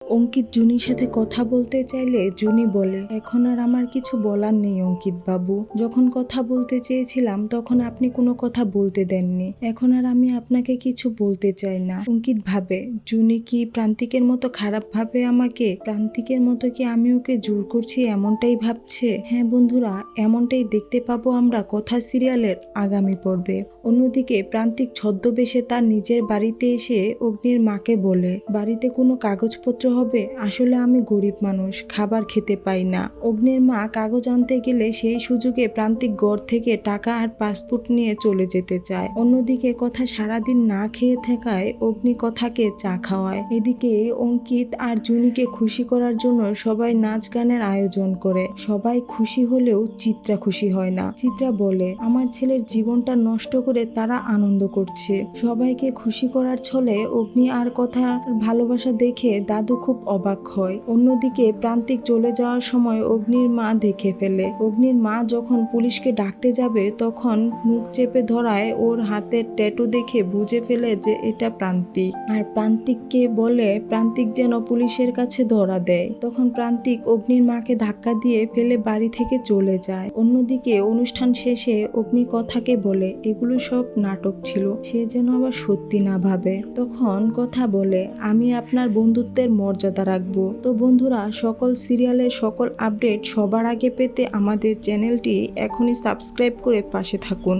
অঙ্কিত জুনির সাথে কথা বলতে চাইলে জুনি বলে, এখন আর আমার কিছু বলার নেই অঙ্কিত বাবু। যখন কথা বলতে চেয়েছিলাম তখন আপনি কোনো কথা বলতে দেননি, এখন আর আমি আপনাকে কিছু বলতে চাই না। অঙ্কিত ভাবে, জুনি কি প্রান্তিকের মতো খারাপ ভাবে আমাকে? প্রান্তিকের মতো কি আমি ওকে জোর করছি এমনটাই ভাবছে? হ্যাঁ বন্ধুরা, এমনটাই দেখতে পাবো আমরা কথা সিরিয়ালের আগামী পর্বে। অন্যদিকে প্রান্তিক ছদ্মবেশে তার নিজের বাড়িতে এসে অগ্নির মাকে বলে, বাড়িতে কোনো কাগজপত্র হবে? আসলে আমি গরিব মানুষ, খাবার খেতে পাই না। অগ্নির মা কাগজ আনতে গেলে সেই সুযোগে প্রান্তিক ঘর থেকে টাকা আর পাসপোর্ট নিয়ে চলে যেতে চায়। অন্যদিকে কথা সারাদিন না খেয়ে থাকায় অগ্নি কথাকে চা খাওয়ায়। এদিকে অঙ্কিত আর জুনিকে খুশি করার জন্য সবাই নাচ গানের আয়োজন করে। সবাই খুশি হলেও চিত্রা খুশি হয় না। চিত্রা বলে, আমার ছেলের জীবনটা নষ্ট করে তারা আনন্দ করছে। সবাইকে খুশি করার ছলে অগ্নি আর কথা ভালোবাসা দেখে দাদু খুব অবাক হয়। অন্যদিকে প্রান্তিক চলে যাওয়ার সময় অগ্নির মা দেখে ফেলে। অগ্নির মা যখন পুলিশকে ডাকতে যাবে তখন মুখ চেপে ধরায় ওর হাতের ট্যাটু দেখে বুঝে ফেলে যে এটা প্রান্তিক। আর প্রান্তিককে বলে প্রান্তিক যেন পুলিশের কাছে ধরা দেয়। তখন প্রান্তিক অগ্নির মাকে ধাক্কা দিয়ে ফেলে বাড়ি থেকে চলে যায়। অন্যদিকে অনুষ্ঠান শেষে অগ্নি কথাকে বলে, এগুলো সব নাটক ছিল, সে যেন আবার সত্যি না ভাবে। তখন কথা বলে, আমি আপনার বন্ধুত্বের মর্যাদা রাখবো। তো বন্ধুরা, সকল সিরিয়ালের সকল আপডেট সবার আগে পেতে আমাদের চ্যানেলটি এখনই সাবস্ক্রাইব করে পাশে থাকুন।